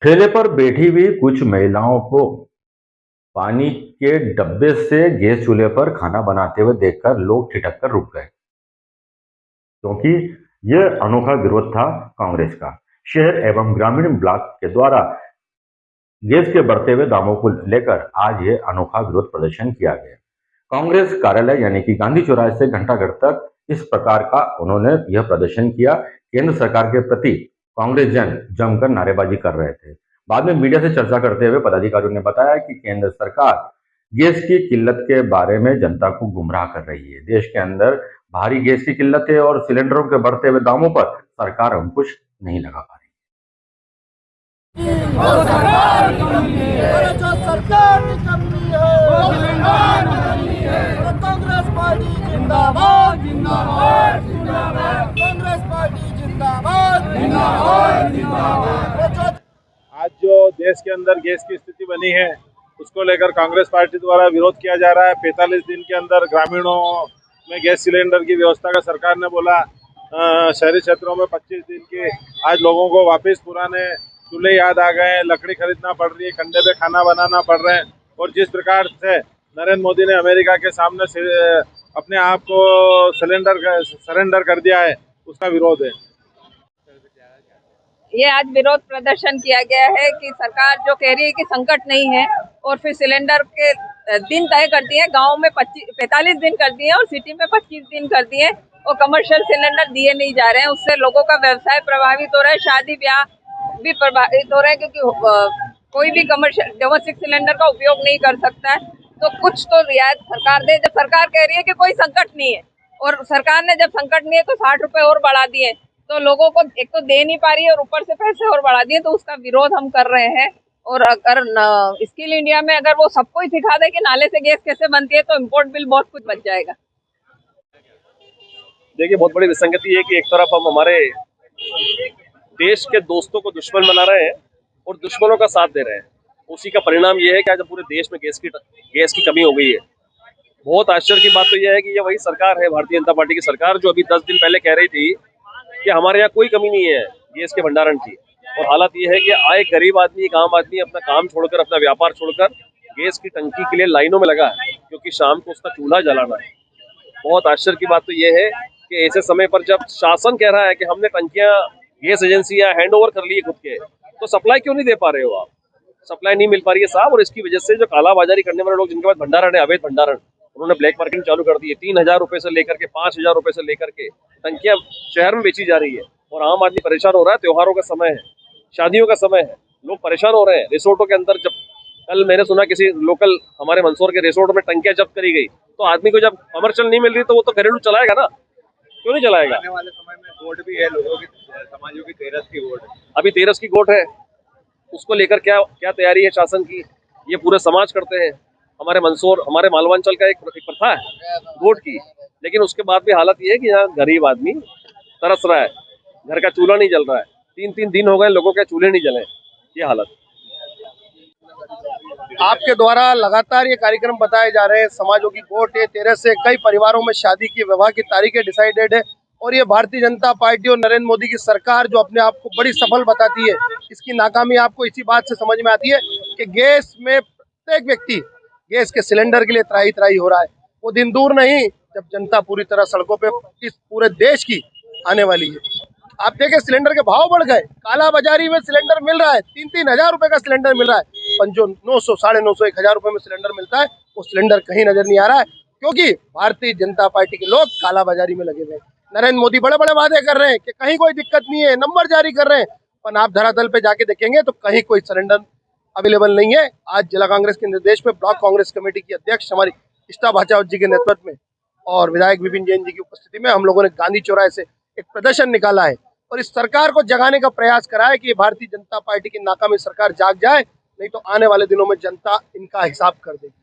ठेले पर बैठी हुई कुछ महिलाओं को पानी के डब्बे से गैस चूल्हे पर खाना बनाते हुए देखकर लोग ठिठक कर रुक गए, क्योंकि यह अनोखा विरोध था कांग्रेस का। शहर एवं ग्रामीण ब्लॉक के द्वारा गैस के बढ़ते हुए दामों को लेकर आज यह अनोखा विरोध प्रदर्शन किया गया। कांग्रेस कार्यालय यानी कि गांधी चौराहे से घंटाघर तक इस प्रकार का उन्होंने यह प्रदर्शन किया। केंद्र सरकार के प्रति कांग्रेस जन जमकर नारेबाजी कर रहे थे। बाद में मीडिया से चर्चा करते हुए पदाधिकारियों ने बताया कि केंद्र सरकार गैस की किल्लत के बारे में जनता को गुमराह कर रही है। देश के अंदर भारी गैस की किल्लत है और सिलेंडरों के बढ़ते हुए दामों पर सरकार अंकुश नहीं लगा पा रही। वो सरकार निकम्मी है, जो सरकार निकम्मी है, वो सरकार निकम्मी है। तो कांग्रेस पार्टी जिंदाबाद जिंदाबाद जिंदाबाद, कांग्रेस पार्टी जिंदाबाद जिंदाबाद जिंदाबाद। आज जो देश के अंदर गैस की स्थिति बनी है उसको लेकर कांग्रेस पार्टी द्वारा विरोध किया जा रहा है। 45 दिन के अंदर ग्रामीणों में गैस सिलेंडर की व्यवस्था का सरकार ने बोला, शहरी क्षेत्रों में 25 दिन की। आज लोगों को वापस पुराने चूल्हे याद आ गए हैं, लकड़ी खरीदना पड़ रही है, कंधे पे खाना बनाना पड़ रहे हैं। और जिस प्रकार से नरेंद्र मोदी ने अमेरिका के सामने अपने आप को सरेंडर कर दिया है, उसका विरोध है। ये आज विरोध प्रदर्शन किया गया है कि सरकार जो कह रही है कि संकट नहीं है और फिर सिलेंडर के दिन तय कर दिए, गांव में 45 दिन कर दिए और सिटी में 25 दिन कर दिए और कमर्शियल सिलेंडर दिए नहीं जा रहे हैं। उससे लोगों का व्यवसाय प्रभावित हो रहा है, शादी ब्याह भी प्रभावित हो रहा है, क्योंकि कोई भी कमर्शियल डोमेस्टिक सिलेंडर का उपयोग नहीं कर सकता है। तो कुछ तो रियायत सरकार दे। जब सरकार कह रही है कि कोई संकट नहीं है और सरकार ने जब संकट नहीं है तो 60 रुपए और बढ़ा दिए, तो लोगों को एक तो दे नहीं पा रही है और ऊपर से पैसे और बढ़ा दिए, तो उसका विरोध हम कर रहे हैं। और अगर स्किल इंडिया में अगर वो सबको ही सिखा दे कि नाले से गैस कैसे बनती है, तो इम्पोर्ट बिल बहुत कुछ बच जाएगा। देखिए, बहुत बड़ी विसंगति है कि एक तरफ हम हमारे देश के दोस्तों को दुश्मन बना रहे हैं और दुश्मनों का साथ दे रहे हैं। उसी का परिणाम ये है कि आज पूरे देश में गैस की कमी हो गई है। बहुत आश्चर्य की बात तो यह है कि ये वही सरकार है, भारतीय जनता पार्टी की सरकार, जो अभी 10 दिन पहले कह रही थी कि हमारे यहाँ कोई कमी नहीं है गैस के भंडारण की। और हालात ये है कि आए गरीब आदमी, एक आम आदमी अपना काम छोड़कर, अपना व्यापार छोड़कर गैस की टंकी के लिए लाइनों में लगा है, क्योंकि शाम को उसका चूल्हा जलाना है। बहुत आश्चर्य की बात तो ये है कि ऐसे समय पर जब शासन कह रहा है कि हमने टंकियां गैस एजेंसी या हैंड ओवर कर लिए खुद के, तो सप्लाई क्यों नहीं दे पा रहे हो आप? सप्लाई नहीं मिल पा रही है साहब। और इसकी वजह से जो कालाबाजारी करने वाले लोग, जिनके पास भंडारण है, अवैध भंडारण, उन्होंने ब्लैक मार्केटिंग चालू कर दी है। 3000 रुपए से लेकर के 5000 रुपए से लेकर के टंकियां शहर में बेची जा रही है और आम आदमी परेशान हो रहा है। त्योहारों का समय है, शादियों का समय है, लोग परेशान हो रहे हैं। रिसोर्टों के अंदर, जब कल मैंने सुना किसी लोकल हमारे मंदसौर के रिसोर्ट में टंकियां जब्त करी गई, तो आदमी को जब कमर्शियल नहीं मिल रही तो वो तो घरेलू चलाएगा ना, क्यों नहीं चलाएगा? आने वाले समय में वोट भी है, लोगों की समाजों की 13 की वोट है। अभी 13 की वोट है, उसको लेकर क्या क्या तैयारी है शासन की, ये पूरे समाज करते हैं। हमारे मंदसौर, हमारे मालवांचल का एक प्रथा है वोट की, लेकिन उसके बाद भी हालत ये है कि यहाँ गरीब आदमी तरस रहा है, घर का चूल्हा नहीं जल रहा है। 3-3 दिन हो गए लोगों के चूल्हे नहीं जले, ये हालत। आपके द्वारा लगातार ये कार्यक्रम बताए जा रहे हैं, समाजों की वोट है, 13 से कई परिवारों में शादी की, विवाह की तारीखें डिसाइडेड है। और ये भारतीय जनता पार्टी और नरेंद्र मोदी की सरकार जो अपने आप को बड़ी सफल बताती है, इसकी नाकामी आपको इसी बात से समझ में आती है कि गैस में प्रत्येक व्यक्ति गैस के सिलेंडर के लिए त्राही त्राही हो रहा है। वो दिन दूर नहीं जब जनता पूरी तरह सड़कों पे इस पूरे देश की आने वाली है। आप देखें, सिलेंडर के भाव बढ़ गए, काला बाजारी में सिलेंडर मिल रहा है, 3-3 हजार रुपए का सिलेंडर मिल रहा है। 900, 950, 1000 रुपए में सिलेंडर मिलता है, वो सिलेंडर कहीं नजर नहीं आ रहा है, क्योंकि भारतीय जनता पार्टी के लोग काला बाजारी में लगे हुए हैं। नरेंद्र मोदी बड़े बड़े वादे कर रहे हैं कि कहीं कोई दिक्कत नहीं है, नंबर जारी कर रहे हैं, पर आप धरातल पे जाके देखेंगे तो कहीं कोई सिलेंडर अवेलेबल नहीं है। आज जिला कांग्रेस के निर्देश में ब्लॉक कांग्रेस कमेटी की अध्यक्ष हमारी इष्टा भाचावत जी के नेतृत्व में और विधायक विपिन जैन जी की उपस्थिति में हम लोगों ने गांधी चौराहे से एक प्रदर्शन निकाला है और इस सरकार को जगाने का प्रयास करा है कि भारतीय जनता पार्टी की नाकामी सरकार जाग जाए, नहीं तो आने वाले दिनों में जनता इनका हिसाब कर देगी।